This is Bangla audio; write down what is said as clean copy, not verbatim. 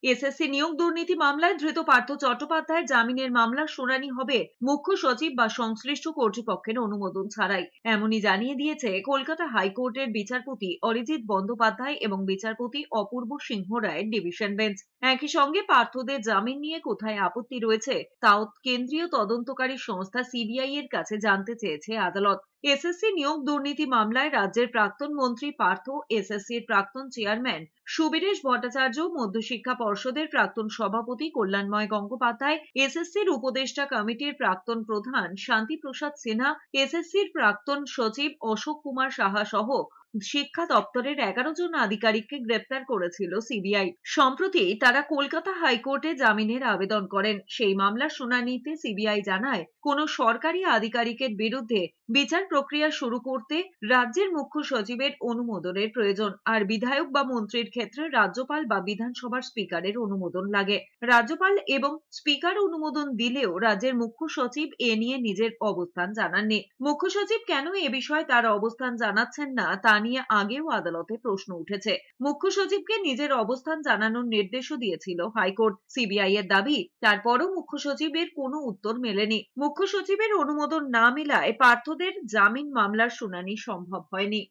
এসএসসি নিয়োগ দুর্নীতি মামলায় ধৃত পার্থ চট্টোপাধ্যায়ের জামিনের মামলার শুনানি হবে মুখ্য সচিব বা সংশ্লিষ্ট কর্তৃপক্ষের অনুমোদন ছাড়াই, এমনই জানিয়ে দিয়েছে কলকাতা হাইকোর্টের বিচারপতি অরিজিৎ বন্দ্যোপাধ্যায় এবং বিচারপতি অপূর্ব সিংহ রায়ের ডিভিশন বেঞ্চ। একই সঙ্গে পার্থদের জামিন নিয়ে কোথায় আপত্তি রয়েছে তাও কেন্দ্রীয় তদন্তকারী সংস্থা সিবিআই এর কাছে জানতে চেয়েছে আদালত। এসএসসি নিয়োগ দুর্নীতি মামলায় রাজ্যের প্রাক্তন মন্ত্রী পার্থ, এসএসসির প্রাক্তন চেয়ারম্যান সুবীরেশ ভট্টাচার্য, মধ্যশিক্ষা পর্ষদের প্রাক্তন সভাপতি কল্যাণময় গঙ্গোপাধ্যায়, এসএসসির উপদেষ্টা কমিটির প্রাক্তন প্রধান শান্তিপ্রসাদ সিনহা, এসএসসির প্রাক্তন সচিব অশোক কুমার সাহা সহ শিক্ষা দপ্তরের 11 জন আধিকারিককে গ্রেপ্তার করেছিল সিবিআই। সম্প্রতি তারা কলকাতা হাইকোর্টে জামিনের আবেদন করেন। সেই মামলার শুনানিতে সিবিআই জানায়, কোন সরকারি আধিকারিকের বিরুদ্ধে বিচার প্রক্রিয়া শুরু করতে রাজ্যের মুখ্য সচিবের অনুমোদনের প্রয়োজন, আর বিধায়ক বা মন্ত্রীর ক্ষেত্রে রাজ্যপাল বা বিধানসভার স্পিকারের অনুমোদন লাগে। রাজ্যপাল এবং স্পিকার অনুমোদন দিলেও রাজ্যের মুখ্য সচিব এ নিয়ে নিজের অবস্থান জানাননি। মুখ্য সচিব কেন এ বিষয়ে তার অবস্থান জানাচ্ছেন না তা নিয়ে আগেও আদালতে প্রশ্ন উঠেছে। মুখ্য সচিবকে নিজের অবস্থান জানানোর নির্দেশও দিয়েছিল হাইকোর্ট। সিবিআই এর দাবি, তারপরও মুখ্য সচিবের কোনো উত্তর মেলেনি। মুখ্য সচিবের অনুমোদন না মেলায় পার্থদের জামিন মামলার শুনানি সম্ভব হয়নি।